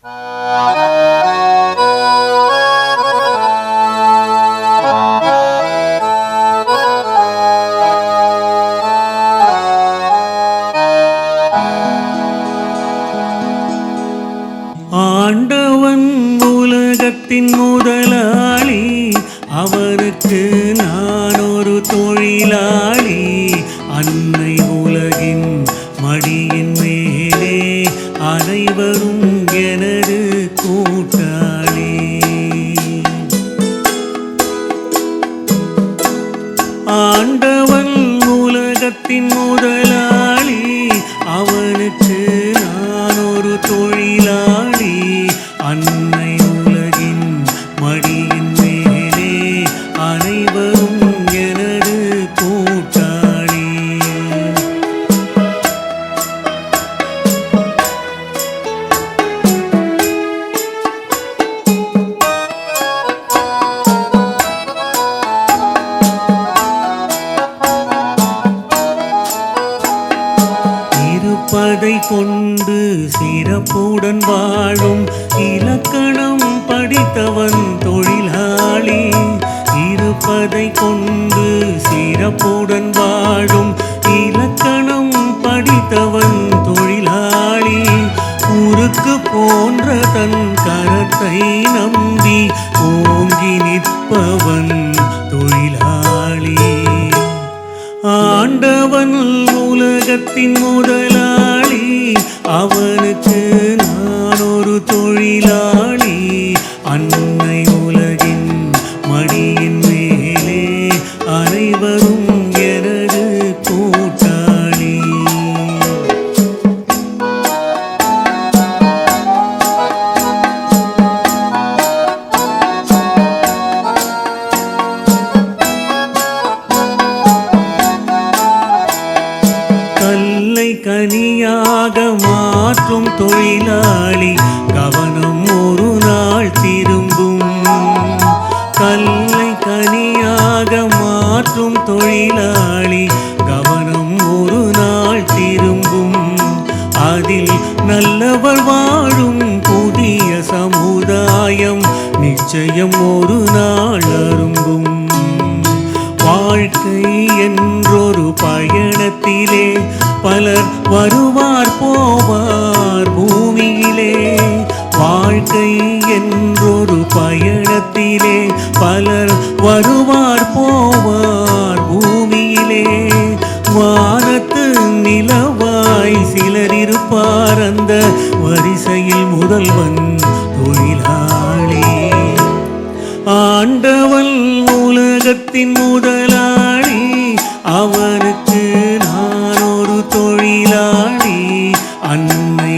ஆண்டவன் உலகத்தின் முதலாளி, அவருக்கு நான் ஒரு தொழிலாளி. அன்னை உலகின் மடியின் மேலே அனைவரும் எனது கூட்டாளி. ஆண்டவன் உலகத்தின் முதலாளி, அவனுக்கு நான் ஒரு தொழிலாளி. அன்னை உலகின் மடியின் மேலே அனைவரும் எனது கூட்டாளி. இருப்பதை கொண்டு சிறப்புடன் வாழும் இலக்கணம் படித்தவன் தொழிலாளி. இருப்பதை கொண்டு சிறப்புடன் வாழும் இலக்கணம் படித்தவன் தொழிலாளி. உருக்கு போன்ற தன் கரத்தை நம்பி ஓங்கி நிற்பவன் தொழிலாளி. ஆண்டவன் உலகத்தின் முதலாளி, அவனுக்கு நான் ஒரு தொழிலாளி. அன்னை உலகின் மடியின் மேலே அனைவரும் எனது கூட்டாளி. கல்லை கனியாக மாற்றும் தொழிலாளி, கவனம் ஒரு நாள் திரும்பும். கல்லை கனியாக மாற்றும் தொழிலாளி, கவனம் ஒரு நாள் திரும்பும். அதில் நல்லவர் வாழும் புதிய சமுதாயம் நிச்சயம் ஒரு நாள் அரும்பும். வாழ்க்கை என்றொரு பயணத்திலே பலர் வருவார் போவார் பூமியிலே. வாழ்க்கை என்றொரு பயணத்திலே பலர் வருவார் போவார் பூமியிலே. வானத்து நிலவாய் சிலர் இருப்பார், அந்த வரிசையில் முதல்வன் தொழிலாளி. ஆண்டவன் உலகத்தின் முதலாளி, அவனுக்கு நான் ஒரு தொழிலாளி. அன்னை